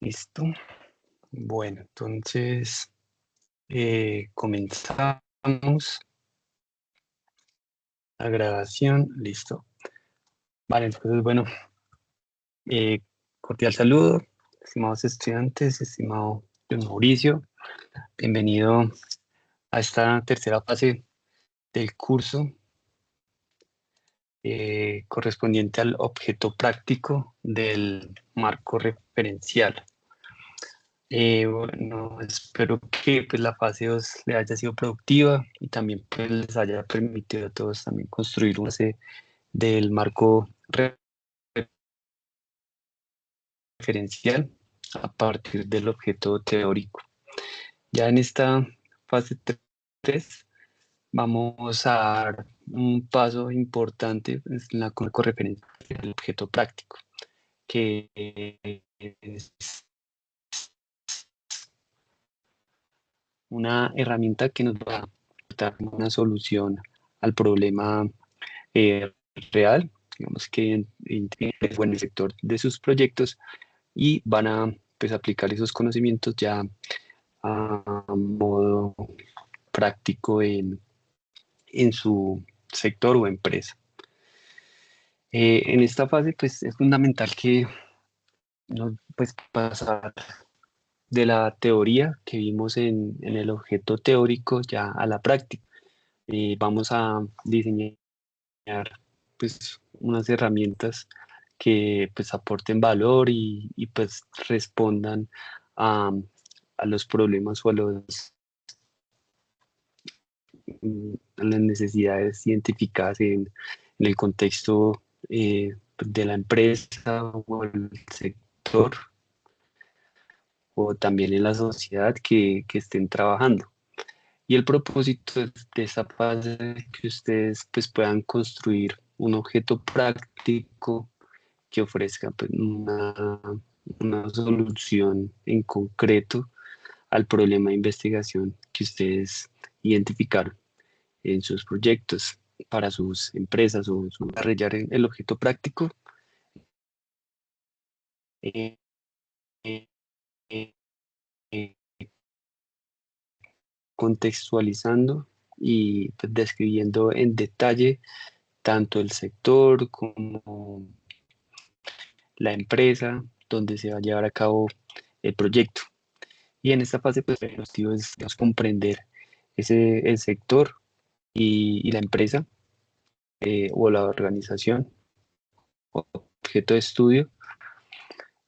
Listo. Bueno, entonces comenzamos la grabación. Listo. Vale, entonces, bueno, eh, cordial saludo, estimados estudiantes, estimado don Mauricio. Bienvenido a esta tercera fase del curso correspondiente al objeto práctico del marco referencial. Bueno, espero que pues, la fase 2 le haya sido productiva y también pues, les haya permitido a todos también construir una base del marco referencial a partir del objeto teórico. Ya en esta fase 3 vamos a dar un paso importante pues, en la marco referencial del objeto práctico, que es una herramienta que nos va a dar una solución al problema eh, real, digamos que en el sector de sus proyectos y van a pues, aplicar esos conocimientos ya a modo práctico en su sector o empresa. En esta fase pues, es fundamental que no, pues, pasar de la teoría que vimos en el objeto teórico ya a la práctica. Vamos a diseñar pues unas herramientas que pues aporten valor y pues respondan a, a los problemas o a las necesidades identificadas en el contexto de la empresa o el sector o también en la sociedad que estén trabajando. Y el propósito de esta fase es que ustedes pues, puedan construir un objeto práctico que ofrezca pues, una solución en concreto al problema de investigación que ustedes identificaron en sus proyectos para sus empresas o desarrollar el objeto práctico. eh, eh, eh, Contextualizando y pues, describiendo en detalle tanto el sector como la empresa donde se va a llevar a cabo el proyecto. Y en esta fase, pues, el objetivo es digamos, comprender el sector y la empresa o la organización o objeto de estudio.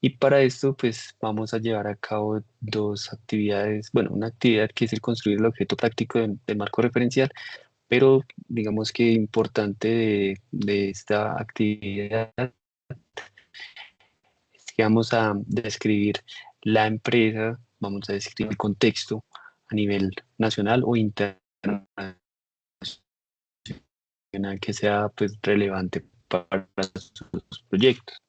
Y para esto, pues, vamos a llevar a cabo dos actividades. Bueno, una actividad que es el construir el objeto práctico del marco referencial, pero digamos que importante de esta actividad es que vamos a describir la empresa, vamos a describir el contexto a nivel nacional o internacional que sea pues relevante para sus proyectos.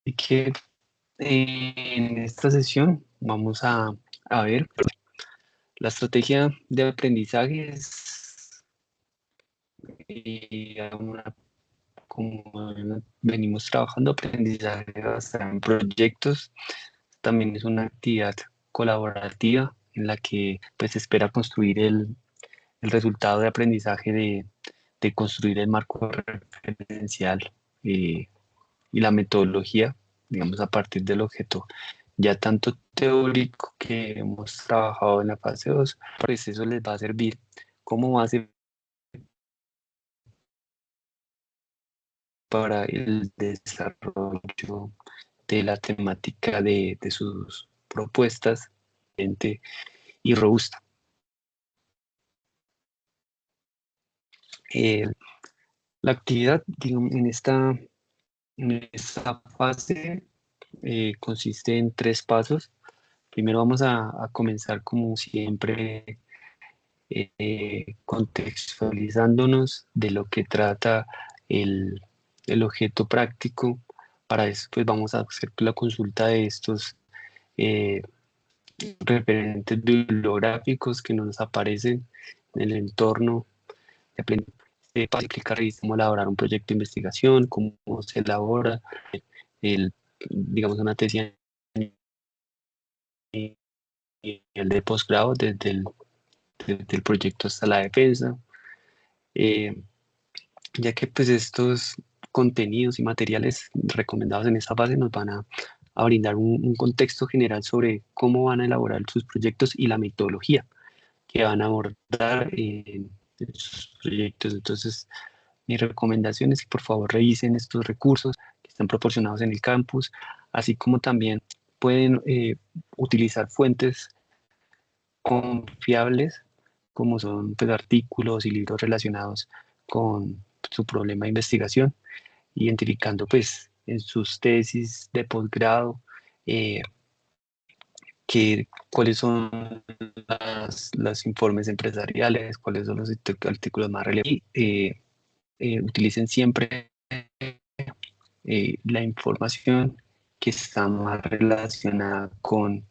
Así que en esta sesión vamos a ver la estrategia de aprendizaje es como venimos trabajando aprendizaje basado en proyectos. También es una actividad colaborativa en la que pues se espera construir el resultado de aprendizaje de construir el marco referencial y la metodología, digamos, a partir del objeto ya tanto teórico que hemos trabajado en la fase 2, pues eso les va a servir como base para el desarrollo de la temática de sus propuestas y robusta. Eh, la actividad, digamos, en esta fase consiste en tres pasos. Primero vamos a comenzar como siempre contextualizándonos de lo que trata el objeto práctico. Para eso pues vamos a hacer la consulta de estos eh, referentes bibliográficos que nos aparecen en el entorno de aprendizaje. Para explicar cómo elaborar un proyecto de investigación, cómo se elabora, el, digamos, una tesis a nivel de posgrado desde el proyecto hasta la defensa, eh, ya que pues estos contenidos y materiales recomendados en esta fase nos van a brindar un contexto general sobre cómo van a elaborar sus proyectos y la metodología que van a abordar en sus proyectos. Entonces, mi recomendación es que por favor revisen estos recursos que están proporcionados en el campus, así como también pueden utilizar fuentes confiables como son pues, artículos y libros relacionados con su problema de investigación, identificando pues en sus tesis de posgrado eh, cuáles son las informes empresariales, cuáles son los artículos más relevantes y utilicen siempre la información que está más relacionada con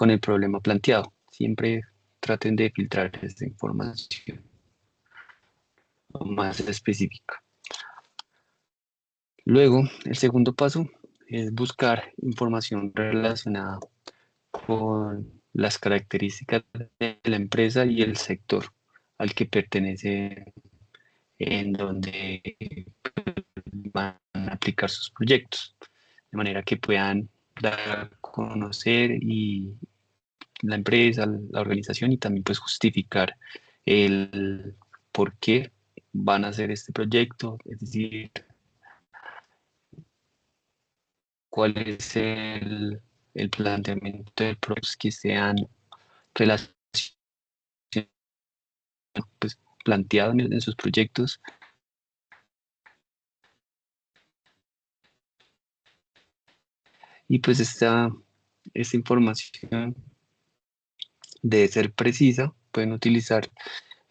el problema planteado. Siempre traten de filtrar esta información más específica. Luego, el segundo paso es buscar información relacionada con las características de la empresa y el sector al que pertenece, en donde van a aplicar sus proyectos, de manera que puedan dar a conocer y la empresa, la organización y también pues justificar el por qué van a hacer este proyecto, es decir, cuál es el planteamiento de proyectos que sean relacionados, pues, planteados en sus proyectos y pues esta información debe ser precisa. Pueden utilizar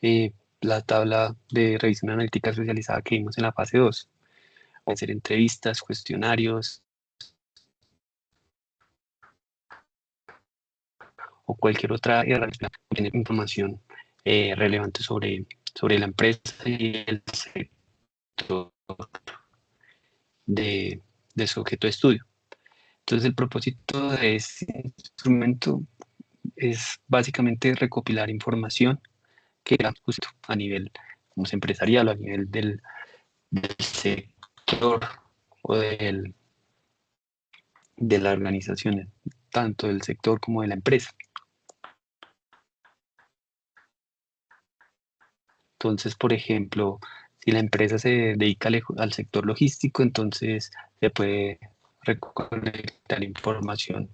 eh, la tabla de revisión analítica especializada que vimos en la fase 2. Pueden ser entrevistas, cuestionarios o cualquier otra herramienta que tiene información relevante sobre la empresa y el sector de, de su objeto de estudio. Entonces, el propósito de este instrumento es básicamente recopilar información que era justo a nivel como empresarial o a nivel del sector o de la organización, tanto del sector como de la empresa. Entonces, por ejemplo, si la empresa se dedica al sector logístico, entonces se puede recolectar información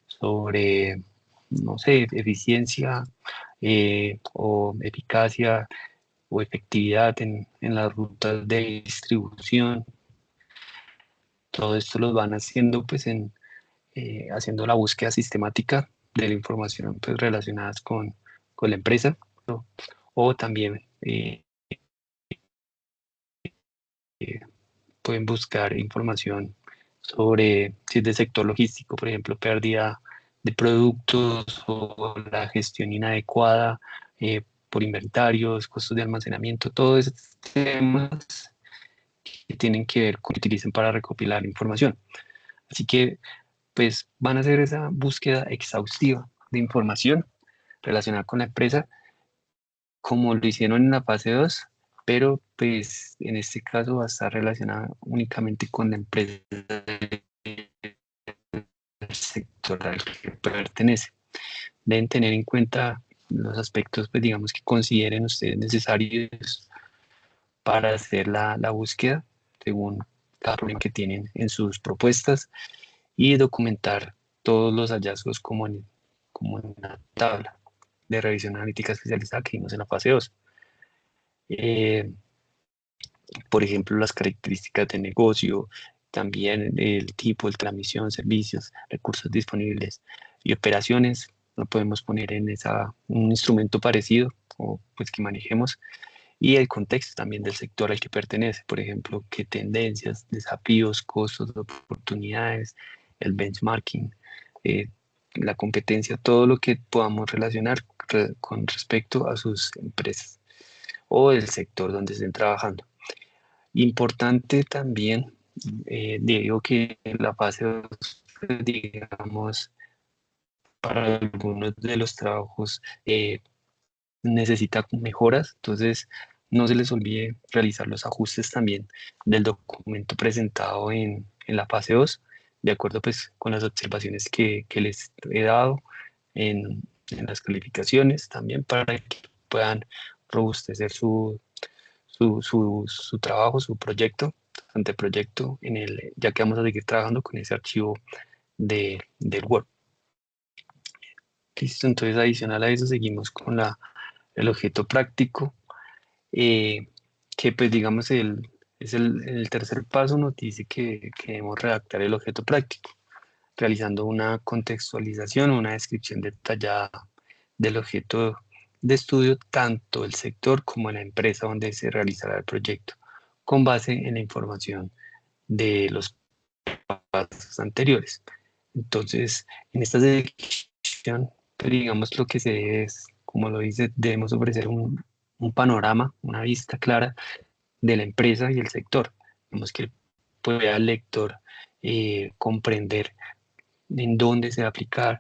sobre, no sé, eficiencia o eficacia o efectividad en las rutas de distribución. Todo esto lo van haciendo pues haciendo la búsqueda sistemática de la información pues, relacionadas con la empresa, ¿no? O también eh, pueden buscar información sobre si es del sector logístico, por ejemplo, pérdida de productos o la gestión inadecuada por inventarios, costos de almacenamiento, todos esos temas que tienen que ver con lo que utilicen para recopilar información. Así que, pues, van a hacer esa búsqueda exhaustiva de información relacionada con la empresa, como lo hicieron en la fase 2, pero pues en este caso va a estar relacionada únicamente con la empresa sector al que pertenece. Deben tener en cuenta los aspectos, pues digamos, que consideren ustedes necesarios para hacer la búsqueda según cada problema que tienen en sus propuestas y documentar todos los hallazgos como en una tabla de revisión analítica especializada que vimos en la fase 2. Eh, por ejemplo, las características de negocio, también el tipo, la misión, servicios, recursos disponibles y operaciones. Lo podemos poner en un instrumento parecido o pues que manejemos y el contexto también del sector al que pertenece. Por ejemplo, qué tendencias, desafíos, costos, oportunidades, el benchmarking, eh, la competencia, todo lo que podamos relacionar con respecto a sus empresas o el sector donde estén trabajando. Importante también digo que la fase 2, digamos, para algunos de los trabajos necesita mejoras, entonces no se les olvide realizar los ajustes también del documento presentado en la fase 2, de acuerdo pues con las observaciones que les he dado en las calificaciones también para que puedan robustecer su trabajo, su proyecto, anteproyecto, ya que vamos a seguir trabajando con ese archivo del Word. Listo, entonces adicional a eso seguimos con el objeto práctico, eh, que pues digamos el tercer paso nos dice que debemos redactar el objeto práctico, realizando una contextualización, una descripción detallada del objeto de estudio, tanto el sector como la empresa donde se realizará el proyecto, con base en la información de los pasos anteriores. Entonces, en esta sección, pues, digamos, lo que se debe es, como lo dice, debemos ofrecer un panorama, una vista clara de la empresa y el sector. Tenemos que pueda el lector comprender en dónde se va a aplicar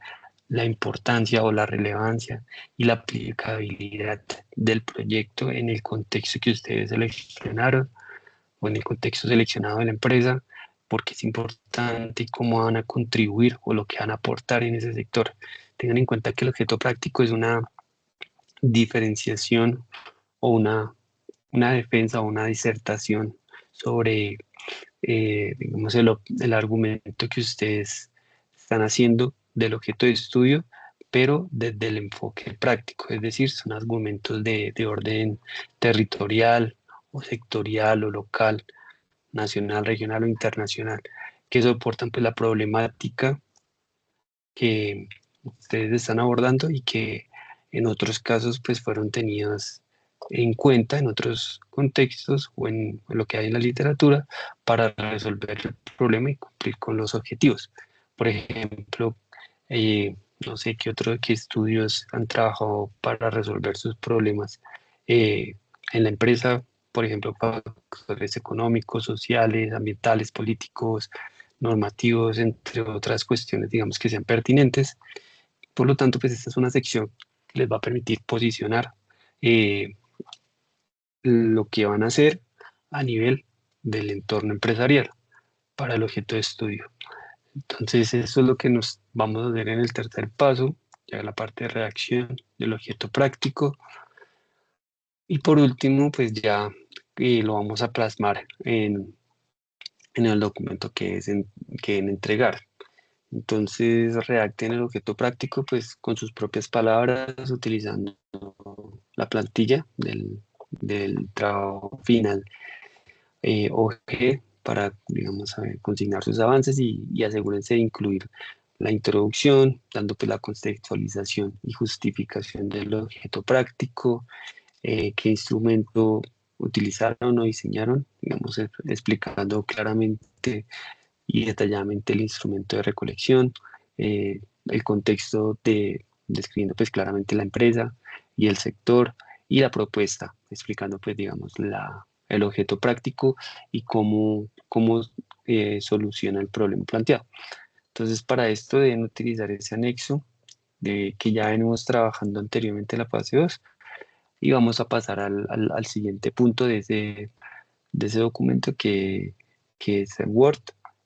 la importancia o la relevancia y la aplicabilidad del proyecto en el contexto que ustedes seleccionaron o en el contexto seleccionado de la empresa, porque es importante y cómo van a contribuir o lo que van a aportar en ese sector. Tengan en cuenta que el objeto práctico es una diferenciación o una defensa o una disertación sobre, digamos, el argumento que ustedes están haciendo del objeto de estudio, pero desde el enfoque práctico, es decir, son argumentos de orden territorial o sectorial o local, nacional, regional o internacional, que soportan pues la problemática que ustedes están abordando y que en otros casos pues fueron tenidas en cuenta en otros contextos o en lo que hay en la literatura para resolver el problema y cumplir con los objetivos. Por ejemplo, no sé qué estudios han trabajado para resolver sus problemas eh, en la empresa, por ejemplo, factores económicos, sociales, ambientales, políticos, normativos, entre otras cuestiones, digamos, que sean pertinentes. Por lo tanto, pues esta es una sección que les va a permitir posicionar eh, lo que van a hacer a nivel del entorno empresarial para el objeto de estudio. Entonces, eso es lo que nos vamos a hacer en el tercer paso, ya la parte de redacción del objeto práctico. Y por último, pues ya lo vamos a plasmar en el documento que en entregar. Entonces, redacten el objeto práctico pues con sus propias palabras, utilizando la plantilla del trabajo final OG para, digamos, consignar sus avances y asegúrense de incluir la introducción, dando pues la contextualización y justificación del objeto práctico, qué instrumento utilizaron o diseñaron, digamos, explicando claramente y detalladamente el instrumento de recolección, el contexto describiendo pues claramente la empresa y el sector y la propuesta, explicando pues digamos el objeto práctico y cómo soluciona el problema planteado. Entonces para esto deben utilizar ese anexo que ya venimos trabajando anteriormente en la fase 2 y vamos a pasar al siguiente punto de ese documento que es el Word.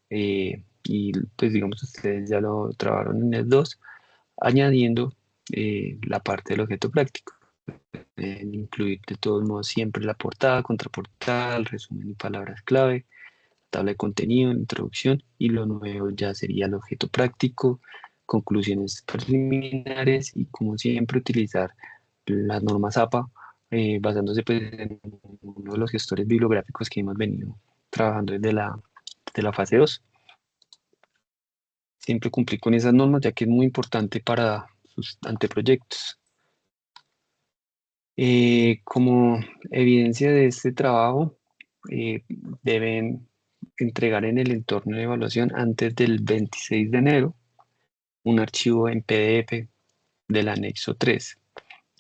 Y pues digamos ustedes ya lo trabajaron en el 2 añadiendo la parte del objeto práctico. Incluir de todos modos siempre la portada, contraportada, el resumen y palabras clave, tabla de contenido, introducción y lo nuevo ya sería el objeto práctico, conclusiones preliminares y como siempre utilizar las normas APA basándose pues, en uno de los gestores bibliográficos que hemos venido trabajando desde la fase 2. Siempre cumplir con esas normas ya que es muy importante para sus anteproyectos. Como evidencia de este trabajo, deben entregar en el entorno de evaluación antes del 26 de enero un archivo en PDF del anexo 3,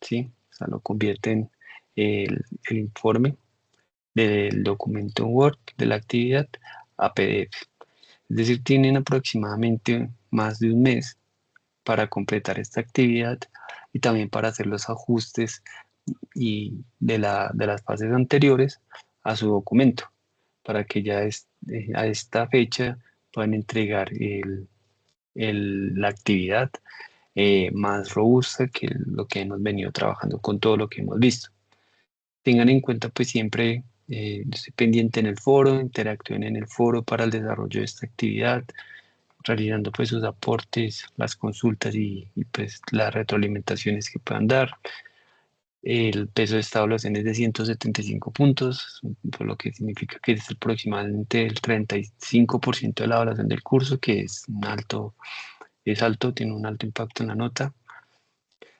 ¿sí? O sea, lo convierten el informe del documento Word de la actividad a PDF. Es decir, tienen aproximadamente más de un mes para completar esta actividad y también para hacer los ajustes de las fases anteriores a su documento, para que ya a esta fecha puedan entregar la actividad más robusta que lo que hemos venido trabajando con todo lo que hemos visto. Tengan en cuenta pues siempre, estoy pendiente en el foro, interactúen en el foro para el desarrollo de esta actividad, realizando pues sus aportes, las consultas pues las retroalimentaciones que puedan dar. El peso de esta evaluación es de 175 puntos, por lo que significa que es aproximadamente el 35% de la evaluación del curso, que es alto, tiene un alto impacto en la nota.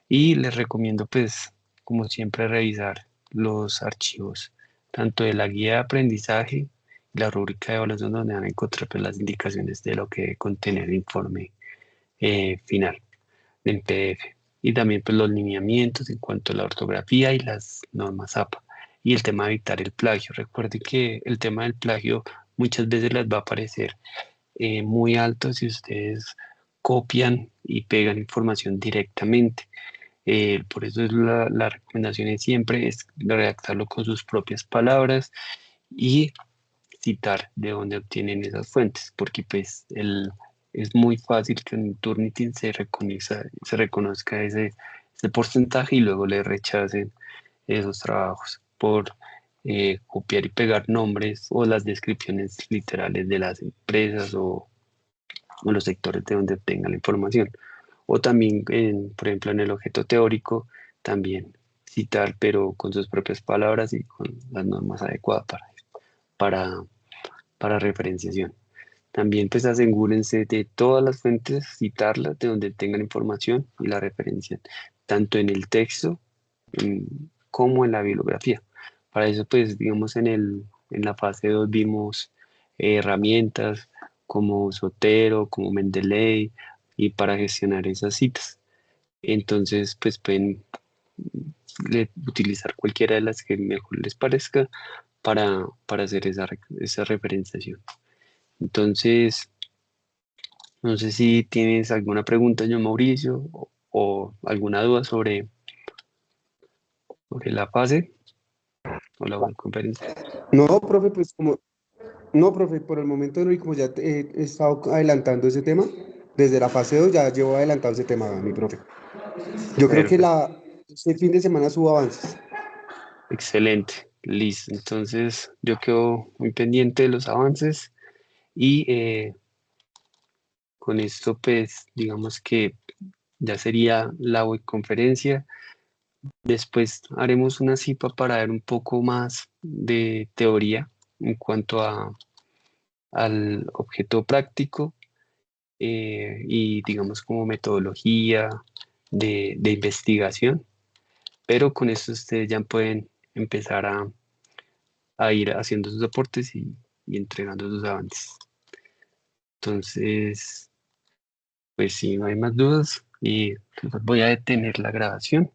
Y les recomiendo, pues, como siempre, revisar los archivos, tanto de la guía de aprendizaje y la rúbrica de evaluación, donde van a encontrar pues, las indicaciones de lo que debe contener el informe final en PDF. Y también pues, los lineamientos en cuanto a la ortografía y las normas APA. Y el tema de evitar el plagio. Recuerde que el tema del plagio muchas veces les va a parecer muy alto si ustedes copian y pegan información directamente. Por eso la recomendación es siempre es redactarlo con sus propias palabras y citar de dónde obtienen esas fuentes, porque pues es muy fácil que en Turnitin se reconozca ese porcentaje y luego le rechacen esos trabajos por copiar y pegar nombres o las descripciones literales de las empresas o los sectores de donde obtengan la información. O también, por ejemplo, en el objeto teórico, también citar, pero con sus propias palabras y con las normas adecuadas para, para referenciación. También pues asegúrense de todas las fuentes, citarlas de donde tengan información y la referencia, tanto en el texto como en la bibliografía. Para eso pues digamos en la fase 2 vimos herramientas como Zotero, como Mendeley y para gestionar esas citas. Entonces pues pueden utilizar cualquiera de las que mejor les parezca para hacer esa referenciación. Entonces, no sé si tienes alguna pregunta, yo Mauricio, o alguna duda sobre la fase o la web conferencia. No, profe, pues como, no, profe, por el momento no, y como ya he estado adelantando ese tema, desde la fase 2 ya llevo adelantado ese tema, mi profe. Yo creo que Perfecto, este fin de semana subo avances. excelente, listo. Entonces, yo quedo muy pendiente de los avances y con esto, pues, digamos que ya sería la web conferencia. Después haremos una cipa para ver un poco más de teoría en cuanto al objeto práctico y digamos como metodología de investigación, pero con esto ustedes ya pueden empezar a ir haciendo sus aportes y entregando sus avances. Entonces, pues si no hay más dudas, y pues voy a detener la grabación.